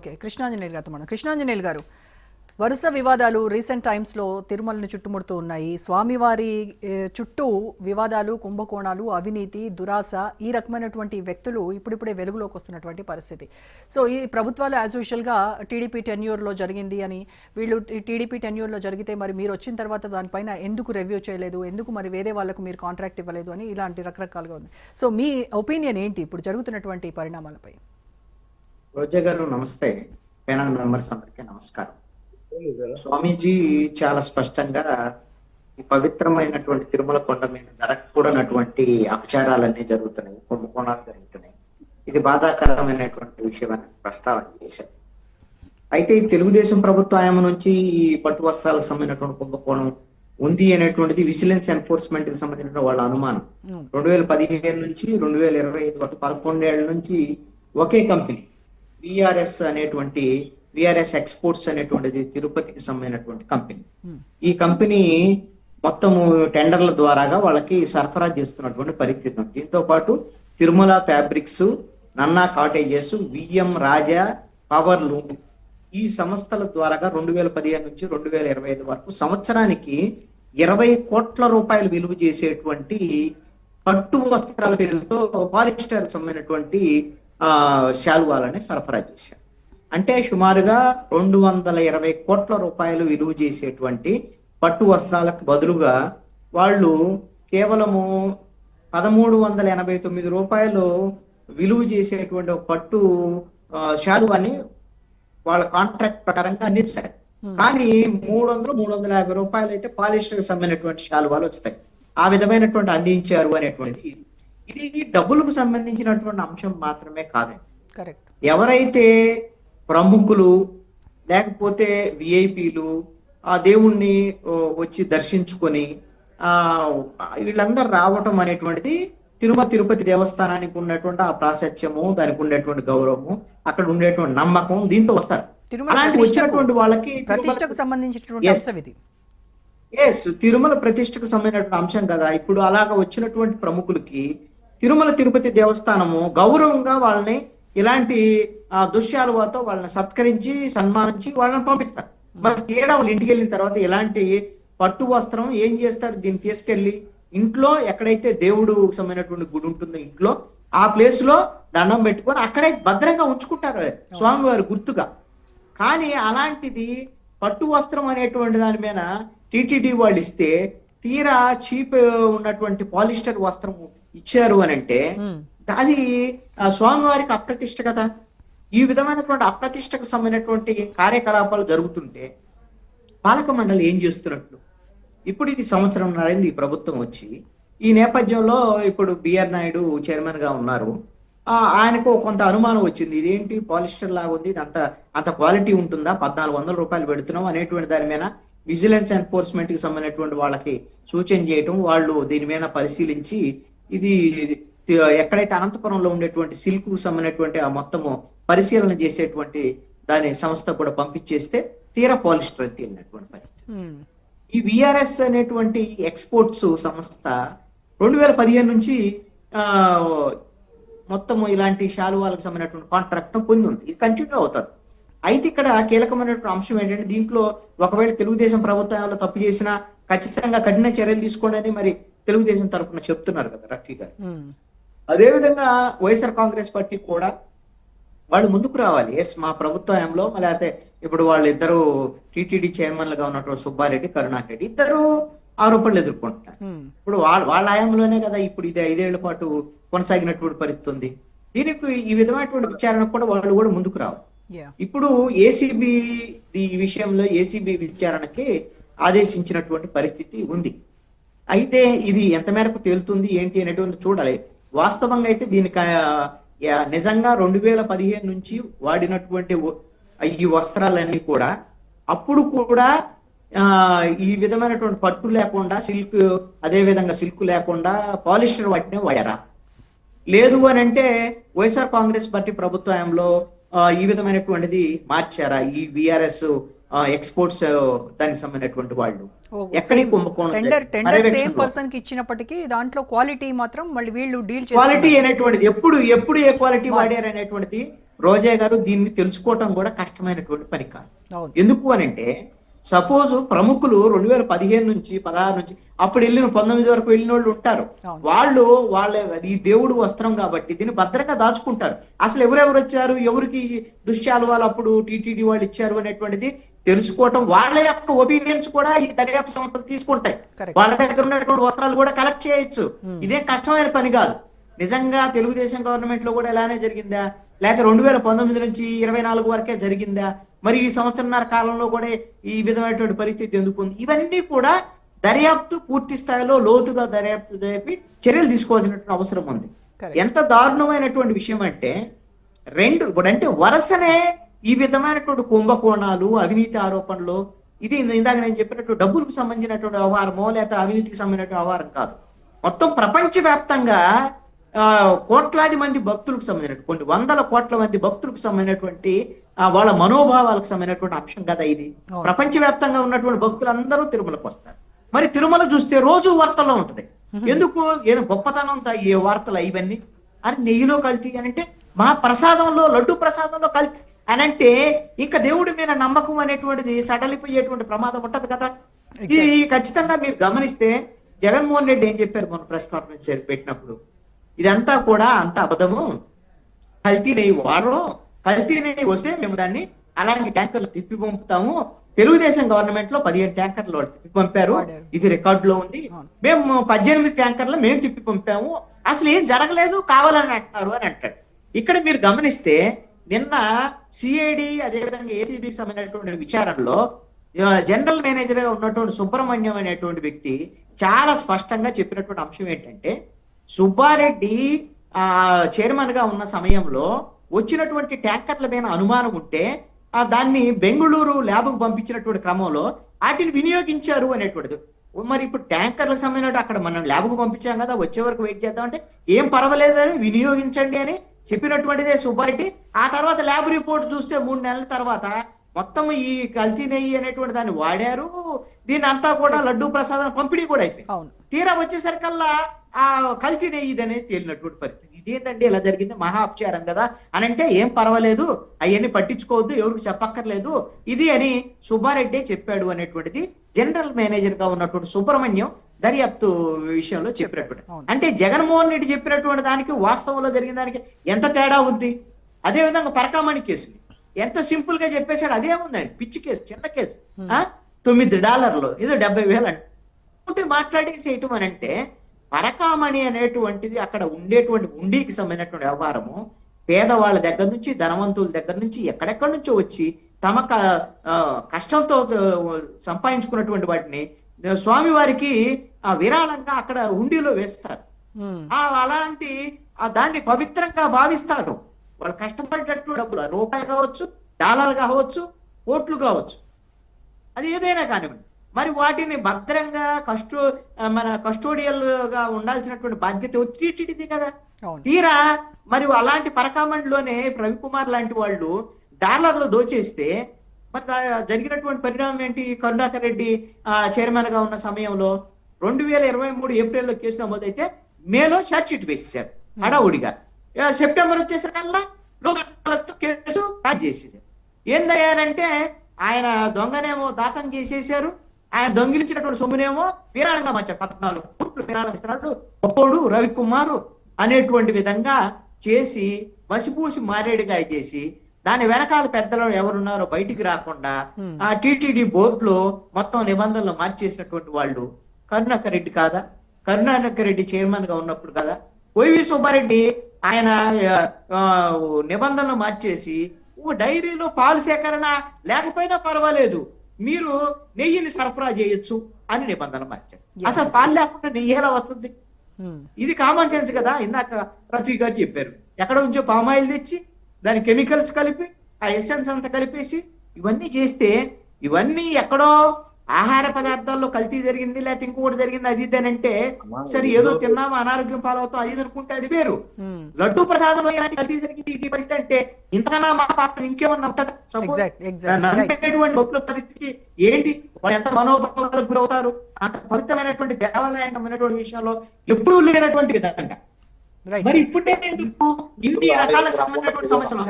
Okay, Krishnanjaneyulu గారితో మనం. కృష్ణాంజనేయులు గారు, వరుస వివాదాలు రీసెంట్ టైమ్స్లో తిరుమలని చుట్టుముడుతూ ఉన్నాయి. స్వామివారి చుట్టూ వివాదాలు, కుంభకోణాలు, అవినీతి, దురాశ, ఈ రకమైనటువంటి వ్యక్తులు ఇప్పుడిప్పుడే వెలుగులోకి వస్తున్నటువంటి పరిస్థితి. సో ఈ ప్రభుత్వాలు యాజ్ యూజువల్గా టీడీపీ టెన్యూర్లో జరిగింది అని, వీళ్ళు టీడీపీ టెన్యూర్లో జరిగితే మరి మీరు వచ్చిన తర్వాత దానిపైన ఎందుకు రివ్యూ చేయలేదు, ఎందుకు మరి వేరే వాళ్ళకు మీరు కాంట్రాక్ట్ ఇవ్వలేదు అని ఇలాంటి రకరకాలుగా ఉంది. సో మీ ఒపీనియన్ ఏంటి ఇప్పుడు జరుగుతున్నటువంటి పరిణామాలపై? రోజా గారు నమస్తే. పేనల్ మెంబర్స్ అందరికీ నమస్కారం. స్వామీజీ చాలా స్పష్టంగా ఈ పవిత్రమైనటువంటి తిరుమల కొండ మీద జరగకూడనటువంటి అపచారాలన్నీ జరుగుతున్నాయి, కుంభకోణాలు జరుగుతున్నాయి. ఇది బాధాకరమైనటువంటి విషయం అని ప్రస్తావన చేశారు. అయితే ఈ తెలుగుదేశం ప్రభుత్వ ఆయామ నుంచి ఈ పట్టు వస్త్రాలకు సంబంధించినటువంటి కుంభకోణం ఉంది అనేటువంటిది విజిలెన్స్ ఎన్ఫోర్స్మెంట్ కి సంబంధించిన వాళ్ళ అనుమానం. 2015 నుంచి 2025 వరకు 11 ఏళ్ల నుంచి ఒకే కంపెనీ విఆర్ఎస్ ఎక్స్పోర్ట్స్ అనేటువంటిది తిరుపతికి సంబంధించినటువంటి కంపెనీ. ఈ కంపెనీ మొత్తము టెండర్ల ద్వారాగా వాళ్ళకి సరఫరా చేస్తున్నటువంటి పరిస్థితి ఉంది. దీంతో పాటు తిరుమల ఫ్యాబ్రిక్స్, నన్నా కాటేజెస్, విఎం రాజా, పవర్ లూమ్, ఈ సంస్థల ద్వారాగా 2015 నుంచి 2025 వరకు సంవత్సరానికి 20 కోట్ల రూపాయలు విలువ చేసేటువంటి పట్టు వస్త్రాల పేరుతో పాలిస్టర్ సంబంధించినటువంటి శాలువాలని సరఫరా చేశారు. అంటే సుమారుగా 220 కోట్ల రూపాయలు విలువ చేసేటువంటి పట్టు వస్త్రాలకు బదులుగా వాళ్ళు కేవలము 1389 రూపాయలు విలువ చేసేటువంటి ఒక పట్టు శాలువాని వాళ్ళ కాంట్రాక్ట్ ప్రకారంగా అందించారు. కానీ 350 రూపాయలు అయితే పాలిస్టర్ సంబంధించినటువంటి శాలువాలు వస్తాయి. ఆ విధమైనటువంటి అందించారు అనేటువంటిది ఇది డబ్బులకు సంబంధించినటువంటి అంశం మాత్రమే కాదండి. కరెక్ట్. ఎవరైతే ప్రముఖులు లేకపోతే విఐపీలు ఆ దేవుణ్ణి వచ్చి దర్శించుకొని వీళ్ళందరూ రావటం అనేటువంటిది తిరుపతి దేవస్థానానికి ఉన్నటువంటి ఆ ప్రాశస్త్యము, దానికి ఉండేటువంటి గౌరవము, అక్కడ ఉండేటువంటి నమ్మకం, దీంతో వస్తారు. అలాంటి వచ్చినటువంటి వాళ్ళకి ప్రతిష్టకు సంబంధించినటువంటి అంశం ఇది. తిరుమల ప్రతిష్టకు సంబంధించినటువంటి అంశం కదా. ఇప్పుడు అలాగ వచ్చినటువంటి ప్రముఖులకి తిరుపతి దేవస్థానము గౌరవంగా వాళ్ళని ఇలాంటి దుశ్యాలువాతో వాళ్ళని సత్కరించి సన్మానించి వాళ్ళని పంపిస్తారు. మరి తీరా వాళ్ళు ఇంటికి వెళ్ళిన తర్వాత ఇలాంటి పట్టు వస్త్రం ఏం చేస్తారు? దీన్ని తీసుకెళ్లి ఇంట్లో ఎక్కడైతే దేవుడు సంబంధించినటువంటి గుడి ఉంటుందో ఇంట్లో ఆ ప్లేస్ లో దండం పెట్టుకొని అక్కడే భద్రంగా ఉంచుకుంటారు స్వామివారి గుర్తుగా. కానీ అలాంటిది పట్టు వస్త్రం అనేటువంటి దాని మీద టిటిడి వాళ్ళు ఇస్తే తీరా చీప్ ఉన్నటువంటి పాలిస్టర్ వస్త్రం ఇచ్చారు అని అంటే అది స్వామివారికి అప్రతిష్ట కదా. ఈ విధమైనటువంటి అప్రతిష్టకు సంబంధించినటువంటి కార్యకలాపాలు జరుగుతుంటే పాలక మండలి ఏం చేస్తున్నట్లు? ఇప్పుడు ఇది సంవత్సరం అయింది ఈ ప్రభుత్వం వచ్చి. ఈ నేపథ్యంలో ఇప్పుడు బిఆర్ నాయుడు చైర్మన్ గా ఉన్నారు. ఆయనకు కొంత అనుమానం వచ్చింది, ఇదేంటి పాలిస్టర్ లాగా ఉంది, అంత క్వాలిటీ ఉంటుందా, 1400 రూపాయలు పెడుతున్నాం అనేటువంటి దాని మీద విజిలెన్స్ ఎన్ఫోర్స్మెంట్ కి సంబంధించినటువంటి వాళ్ళకి సూచన చేయటం, వాళ్ళు దీని మీద పరిశీలించి ఇది ఎక్కడైతే అనంతపురంలో ఉండేటువంటి సిల్క్ సంబంధించినటువంటి ఆ మొత్తము పరిశీలన చేసేటువంటి దాని సంస్థ కూడా పంపించేస్తే తీరా పాలిస్టర్ తేలినటువంటి పరిస్థితి. ఈ విఆర్ఎస్ అనేటువంటి ఎక్స్పోర్ట్స్ సంస్థ 2015 నుంచి మొత్తము ఇలాంటి శాలువాలకు సంబంధించినటువంటి కాంట్రాక్ట్ పొంది ఉంది. ఇది కంటిన్యూ అవుతుంది. అయితే ఇక్కడ కీలకమైనటువంటి అంశం ఏంటంటే దీంట్లో ఒకవేళ తెలుగుదేశం ప్రభుత్వంలో తప్పు చేసినా ఖచ్చితంగా కఠిన చర్యలు తీసుకోండి అని మరి తెలుగుదేశం తరఫున చెప్తున్నారు కదా రఫీ గారు. అదేవిధంగా వైఎస్ఆర్ కాంగ్రెస్ పార్టీ కూడా వాళ్ళు ముందుకు రావాలి. మా ప్రభుత్వంలో లేకపోతే ఇప్పుడు వాళ్ళిద్దరు టీటీడీ చైర్మన్లుగా ఉన్నటువంటి సుబ్బారెడ్డి, కరుణాకరెడ్డి ఇద్దరు ఆరోపణలు ఎదుర్కొంటున్నారు. ఇప్పుడు వాళ్ళ హయాంలోనే కదా ఇప్పుడు ఇది 5 ఏళ్ల పాటు కొనసాగినటువంటి పరిస్థితి ఉంది. దీనికి ఈ విధమైనటువంటి విచారణకు కూడా వాళ్ళు కూడా ముందుకు రావాలి. ఇప్పుడు ఏసీబీ ఈ విషయంలో ఏసీబీ విచారణకి ఆదేశించినటువంటి పరిస్థితి ఉంది. అయితే ఇది ఎంత మేరకు తేలుతుంది ఏంటి అనేటువంటి చూడాలి. వాస్తవంగా అయితే దీనికి నిజంగా 2015 నుంచి వాడినటువంటి ఈ వస్త్రాలన్నీ కూడా అప్పుడు కూడా ఈ విధమైనటువంటి పట్టు లేకుండా సిల్క్, అదే విధంగా సిల్క్ లేకుండా పాలిస్టర్ వాటినే వాడారా? లేదు అని అంటే వైఎస్ఆర్ కాంగ్రెస్ పార్టీ ప్రభుత్వంలో ఈ విధమైనటువంటిది మార్చారా? ఈ విఆర్ఎస్ ఎక్స్పోర్ట్స్ దానికి సంబంధించినటువంటి వాళ్ళు ఇచ్చినప్పటికీ దాంట్లో క్వాలిటీ మాత్రం మళ్ళీ వీళ్ళు డీల్ క్వాలిటీ అనేటువంటిది ఎప్పుడు ఏ క్వాలిటీ వాడారు అనేటువంటిది రోజా గారు దీన్ని తెలుసుకోవటం కూడా కష్టమైనటువంటి పని కాదు. అవును. ఎందుకు అని అంటే సపోజ్ ప్రముఖులు 2015 నుంచి 16 నుంచి అప్పుడు వెళ్ళిన 19 వరకు వెళ్ళిన వాళ్ళు ఉంటారు. అవును. వాళ్ళు వాళ్ళ ఈ దేవుడు వస్త్రం కాబట్టి దీన్ని భద్రంగా దాచుకుంటారు. అసలు ఎవరెవరు వచ్చారు, ఎవరికి దృశ్యాలు వాళ్ళు అప్పుడు టీటీడీ వాళ్ళు ఇచ్చారు అనేటువంటిది తెలుసుకోవటం, వాళ్ళ యొక్క ఒపీనియన్స్ కూడా ఈ దర్యాప్తు సంస్థలు తీసుకుంటాయి. Correct. వాళ్ళ దగ్గర ఉన్నటువంటి వస్త్రాలు కూడా కలెక్ట్ చేయొచ్చు. ఇదేం కష్టమైన పని కాదు. నిజంగా తెలుగుదేశం గవర్నమెంట్ లో కూడా ఇలానే జరిగిందా, లేకపోతే 2019 నుంచి 24 వరకే జరిగిందా, మరి ఈ సంవత్సరన్నర కాలంలో కూడా ఈ విధమైనటువంటి పరిస్థితి ఎందుకు ఉంది? ఇవన్నీ కూడా దర్యాప్తు పూర్తి స్థాయిలో లోతుగా దర్యాప్తు జరిపి చర్యలు తీసుకోవాల్సినటువంటి అవసరం ఉంది. Correct. ఎంత దారుణమైనటువంటి విషయం అంటే ఇప్పుడు అంటే వరుసనే ఈ విధమైనటువంటి కుంభకోణాలు, అవినీతి ఆరోపణలు, ఇది ఇందాక నేను చెప్పినట్టు డబ్బులకు సంబంధించినటువంటి వ్యవహారమో లేకపోతే అవినీతికి సంబంధించిన వ్యవహారం కాదు. మొత్తం ప్రపంచవ్యాప్తంగా కోట్లాది మంది భక్తులకు సంబంధించిన కొన్ని వందల కోట్ల మంది భక్తులకు సంబంధించినటువంటి వాళ్ళ మనోభావాలకు సంబంధించినటువంటి అంశం కదా ఇది. ప్రపంచవ్యాప్తంగా ఉన్నటువంటి భక్తులందరూ తిరుమలకు వస్తారు. మరి తిరుమల చూస్తే రోజు వార్తల్లో ఉంటది. ఎందుకు? ఏదో గొప్పతనం ఏ వార్తలు ఇవన్నీ అని, నెయ్యిలో కల్తీ అని అంటే, మహాప్రసాదంలో లడ్డు ప్రసాదంలో కల్తీ అని అంటే ఇంకా దేవుడి మీద నమ్మకం అనేటువంటిది సడలిపోయేటువంటి ప్రమాదం ఉంటది కదా. ఇది ఖచ్చితంగా మీరు గమనిస్తే జగన్మోహన్ రెడ్డి ఏం చెప్పారు మొన్న ప్రెస్ కాన్ఫరెన్స్ పెట్టినప్పుడు, ఇదంతా కూడా అంత అబద్ధము, కల్తీ నెయ్యి వాడరు, కల్తీ నెయ్యి వస్తే మేము దాన్ని అలాంటి ట్యాంకర్లు తిప్పి పంపుతాము. తెలుగుదేశం గవర్నమెంట్ లో 15 ట్యాంకర్లు తిప్పి పంపారు, ఇది రికార్డులో ఉంది. మేము 18 ట్యాంకర్లు మేము తిప్పి పంపాము, అసలు ఏం జరగలేదు కావాలని అంటున్నారు అని అంటాడు. ఇక్కడ మీరు గమనిస్తే నిన్న సిఐడి అదేవిధంగా ఏసీబీకి సంబంధించినటువంటి విచారణలో జనరల్ మేనేజర్ గా ఉన్నటువంటి సుబ్రహ్మణ్యం అనేటువంటి వ్యక్తి చాలా స్పష్టంగా చెప్పినటువంటి అంశం ఏంటంటే, సుబ్బారెడ్డి చైర్మన్ గా ఉన్న సమయంలో వచ్చినటువంటి ట్యాంకర్ల మీద అనుమానం ఉంటే దాన్ని బెంగళూరు ల్యాబ్కు పంపించినటువంటి క్రమంలో వాటిని వినియోగించారు అనేటువంటిది. మరి ఇప్పుడు ట్యాంకర్లకు సంబంధించిన అక్కడ మనం ల్యాబ్కు పంపించాం కదా, వచ్చే వరకు వెయిట్ చేద్దాం అంటే ఏం పర్వాలేదు అని వినియోగించండి అని చెప్పినటువంటిదే సుబ్బారెడ్డి. ఆ తర్వాత ల్యాబ్ రిపోర్ట్ చూస్తే 3 నెలల తర్వాత మొత్తం ఈ కల్తీ నెయ్యి అనేటువంటి దాన్ని వాడారు, దీని అంతా కూడా లడ్డూ ప్రసాదం పంపిణీ కూడా అయిపోయింది. తీరా వచ్చేసరికల్లా ఆ కల్తీ నెయ్యి అనేది తేలినటువంటి పరిస్థితి. ఇదేంటంటే ఇలా జరిగింది, మహా అపచారం కదా అని అంటే ఏం పర్వాలేదు, అవన్నీ పట్టించుకోవద్దు, ఎవరికి చెప్పక్కర్లేదు ఇది అని సుబ్బారెడ్డి చెప్పాడు అనేటువంటిది జనరల్ మేనేజర్ గా ఉన్నటువంటి సుబ్రహ్మణ్యం దర్యాప్తు విషయంలో చెప్పినటువంటి. అంటే జగన్మోహన్ రెడ్డి చెప్పినటువంటి దానికి వాస్తవంలో జరిగిన దానికి ఎంత తేడా ఉంది. అదే విధంగా పరకామణి కేసు ఎంత సింపుల్ గా చెప్పేశాడు, అదే ఉందండి, పిచ్చి కేసు, చిన్న కేసు, $9 ఏదో 70,000 అంటే మాట్లాడేసేయటం అని అంటే. పరకామణి అనేటువంటిది అక్కడ ఉండేటువంటి ఉండికి సంబంధించినటువంటి వ్యవహారము పేదవాళ్ళ దగ్గర నుంచి ధనవంతుల దగ్గర నుంచి ఎక్కడెక్కడి నుంచో వచ్చి తమ కష్టంతో సంపాదించుకున్నటువంటి వాటిని స్వామివారికి విరాళంగా అక్కడ హుండీలో వేస్తారు. అలాంటి దాన్ని పవిత్రంగా భావిస్తారు. వాళ్ళు కష్టపడేటట్టు డబ్బులు, రూపాయి కావచ్చు, డాలర్ కావచ్చు, కోట్లు కావచ్చు, అది ఏదైనా కానివ్వండి, మరి వాటిని భద్రంగా మన కస్టోడియల్ గా ఉండాల్సినటువంటి బాధ్యత టీటీడీది కదా. తీరా మరి అలాంటి పరకామండిలోనే రవికుమార్ లాంటి వాళ్ళు డాలర్లు దోచేస్తే మరి జరిగినటువంటి పరిణామం ఏంటి? కరుణాకర్ రెడ్డి చైర్మన్ గా ఉన్న సమయంలో 2023 ఏప్రిల్లో కేసు నమోదైతే మేలో ఛార్జ్ షీట్ వేసేసారు హడావుడిగా. సెప్టెంబర్ వచ్చేసరికల్లా లోక్ అదాలత్తో కేసు రాజీ చేసేసారు. ఏందయ్యారంటే ఆయన దొంగనేమో దాతం చేసేసారు, ఆయన దొంగిలించినటువంటి సొమ్మునేమో విరాళంగా మార్చారు. 14 కోట్లు విరాళం ఇస్తున్నాడు ఒక్కోడు రవికుమారు అనేటువంటి విధంగా చేసి మసిపూసి మారేడుగా చేసి దాని వెనకాల పెద్దలు ఎవరున్నారో బయటికి రాకుండా ఆ టీటీడీ బోర్డులో మొత్తం నిబంధనలు మార్చేసినటువంటి వాళ్ళు కరుణాకర్ రెడ్డి కాదా? కరుణాకర్ రెడ్డి చైర్మన్ గా ఉన్నప్పుడు కదా వైవి సుబ్బారెడ్డి ఆయన నిబంధనలు మార్చేసి డైరీలో పాలు సేకరణ లేకపోయినా పర్వాలేదు, మీరు నెయ్యిని సరఫరా చేయొచ్చు అని నిబంధనలు మార్చారు. అసలు పాలు లేకుండా నెయ్యి ఎలా వస్తుంది? ఇది కామన్ సెన్స్ కదా. ఇందాక రఫీ గారు చెప్పారు, ఎక్కడ నుంచో పామాయిల్ తెచ్చి దాని కెమికల్స్ కలిపి ఆ ఎసెన్స్ అంతా కలిపేసి ఇవన్నీ చేస్తే, ఇవన్నీ ఎక్కడో ఆహార పదార్థాల్లో కల్తీ జరిగింది లేకపోతే ఇంకొకటి జరిగింది అది ఇది అంటే సరే ఏదో తిన్నామా అనారోగ్యం పాలవుతాం అది అనుకుంటే అది వేరు. లడ్డూ ప్రసాదంలో ఇలాంటి కల్తీ జరిగింది ఇది పరిస్థితి అంటే ఇంతకన్నా మా పాపం ఇంకేమన్నా ఉంటుందా? నమ్మేటువంటి భక్తుల పరిస్థితి ఏంటి? వాళ్ళు ఎంత మనోభావాలకు గురవుతారు? అంత పవిత్రమైనటువంటి దేవాలయం విషయంలో ఎప్పుడూ లేనటువంటి విధంగా మరి ఇప్పుడే ఎందుకు ఇన్ని రకాల సంబంధించినటువంటి సమస్యలు